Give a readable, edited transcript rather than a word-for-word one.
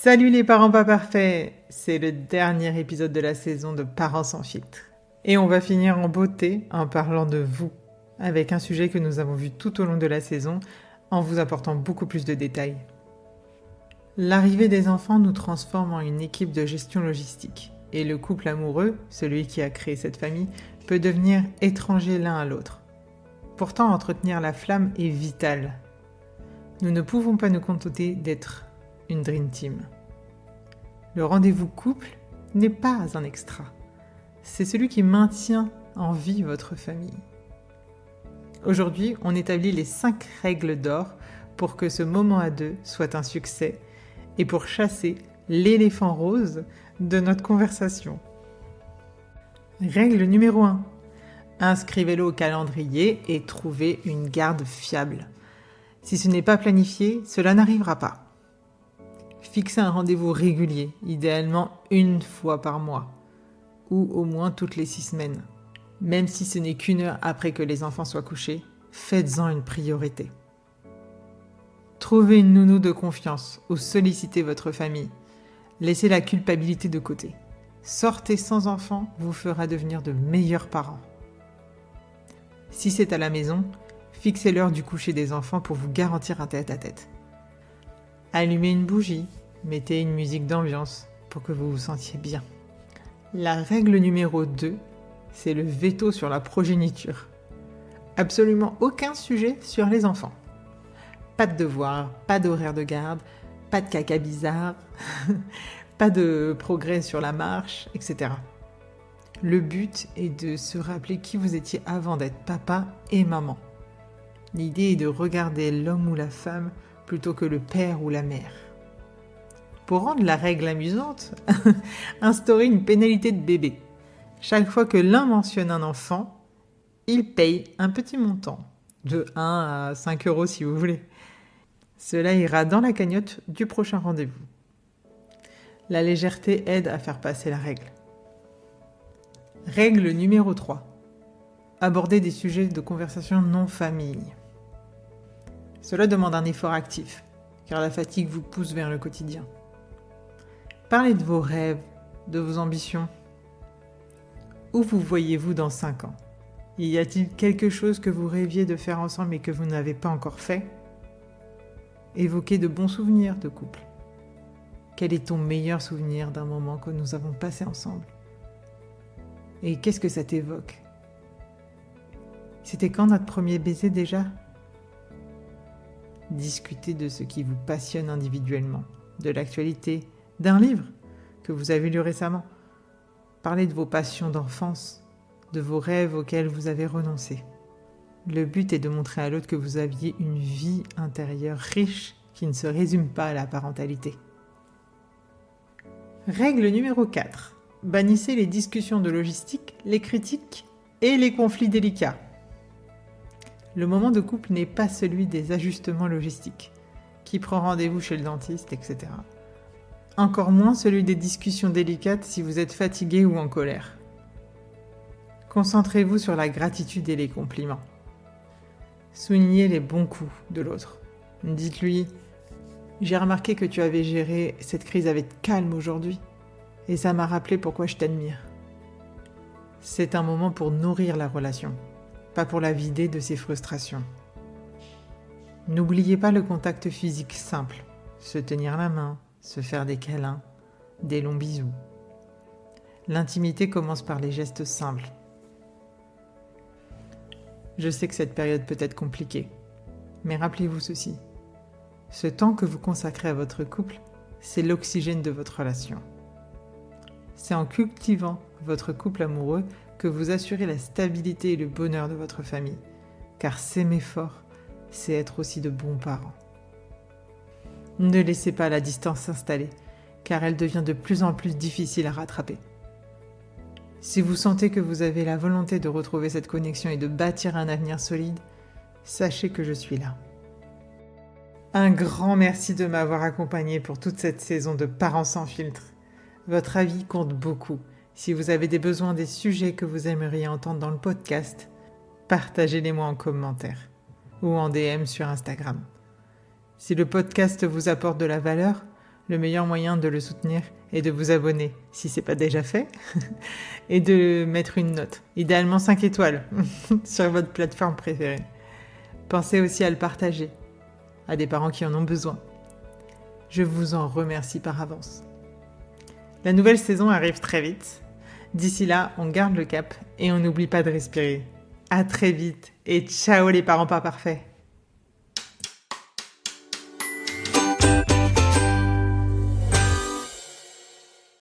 Salut les parents pas parfaits! C'est le dernier épisode de la saison de Parents sans filtre. Et on va finir en beauté en parlant de vous, avec un sujet que nous avons vu tout au long de la saison, en vous apportant beaucoup plus de détails. L'arrivée des enfants nous transforme en une équipe de gestion logistique. Et le couple amoureux, celui qui a créé cette famille, peut devenir étranger l'un à l'autre. Pourtant, entretenir la flamme est vital. Nous ne pouvons pas nous contenter d'être une Dream Team. Le rendez-vous couple n'est pas un extra. C'est celui qui maintient en vie votre famille. Aujourd'hui, on établit les 5 règles d'or pour que ce moment à deux soit un succès et pour chasser l'éléphant rose de notre conversation. Règle numéro 1. Inscrivez-le au calendrier et trouvez une garde fiable. Si ce n'est pas planifié, cela n'arrivera pas. Fixez un rendez-vous régulier, idéalement une fois par mois, ou au moins toutes les 6 semaines. Même si ce n'est qu'une heure après que les enfants soient couchés, faites-en une priorité. Trouvez une nounou de confiance ou sollicitez votre famille. Laissez la culpabilité de côté. Sortez sans enfants vous fera devenir de meilleurs parents. Si c'est à la maison, fixez l'heure du coucher des enfants pour vous garantir un tête-à-tête. Allumez une bougie, mettez une musique d'ambiance pour que vous vous sentiez bien. La règle numéro 2, c'est le veto sur la progéniture. Absolument aucun sujet sur les enfants. Pas de devoirs, pas d'horaire de garde, pas de caca bizarre, pas de progrès sur la marche, etc. Le but est de se rappeler qui vous étiez avant d'être papa et maman. L'idée est de regarder l'homme ou la femme plutôt que le père ou la mère. Pour rendre la règle amusante, instaurez une pénalité de bébé. Chaque fois que l'un mentionne un enfant, il paye un petit montant, de 1 à 5 € si vous voulez. Cela ira dans la cagnotte du prochain rendez-vous. La légèreté aide à faire passer la règle. Règle numéro 3. Abordez des sujets de conversation non famille. Cela demande un effort actif, car la fatigue vous pousse vers le quotidien. Parlez de vos rêves, de vos ambitions. Où vous voyez-vous dans 5 ans? Y a-t-il quelque chose que vous rêviez de faire ensemble et que vous n'avez pas encore fait? Évoquez de bons souvenirs de couple. Quel est ton meilleur souvenir d'un moment que nous avons passé ensemble? Et qu'est-ce que ça t'évoque? C'était quand notre premier baiser déjà? Discutez de ce qui vous passionne individuellement, de l'actualité, d'un livre que vous avez lu récemment. Parlez de vos passions d'enfance, de vos rêves auxquels vous avez renoncé. Le but est de montrer à l'autre que vous aviez une vie intérieure riche qui ne se résume pas à la parentalité. Règle numéro 4. Bannissez les discussions de logistique, les critiques et les conflits délicats. Le moment de couple n'est pas celui des ajustements logistiques, qui prend rendez-vous chez le dentiste, etc. Encore moins celui des discussions délicates si vous êtes fatigué ou en colère. Concentrez-vous sur la gratitude et les compliments. Soulignez les bons coups de l'autre. Dites-lui « J'ai remarqué que tu avais géré cette crise avec calme aujourd'hui, et ça m'a rappelé pourquoi je t'admire. » C'est un moment pour nourrir la relation, pas pour la vider de ses frustrations. N'oubliez pas le contact physique simple, se tenir la main, se faire des câlins, des longs bisous. L'intimité commence par les gestes simples. Je sais que cette période peut être compliquée, mais rappelez-vous ceci. Ce temps que vous consacrez à votre couple, c'est l'oxygène de votre relation. C'est en cultivant votre couple amoureux que vous assurez la stabilité et le bonheur de votre famille, car s'aimer fort, c'est être aussi de bons parents. Ne laissez pas la distance s'installer, car elle devient de plus en plus difficile à rattraper. Si vous sentez que vous avez la volonté de retrouver cette connexion et de bâtir un avenir solide, sachez que je suis là. Un grand merci de m'avoir accompagné pour toute cette saison de Parents sans filtre. Votre avis compte beaucoup. Si vous avez des besoins, des sujets que vous aimeriez entendre dans le podcast, partagez-les-moi en commentaire ou en DM sur Instagram. Si le podcast vous apporte de la valeur, Le meilleur moyen de le soutenir est de vous abonner, si ce n'est pas déjà fait, et de mettre une note, idéalement 5 étoiles, sur votre plateforme préférée. Pensez aussi à le partager à des parents qui en ont besoin. Je vous en remercie par avance. La nouvelle saison arrive très vite. D'ici là, on garde le cap et on n'oublie pas de respirer. À très vite et ciao les parents pas parfaits.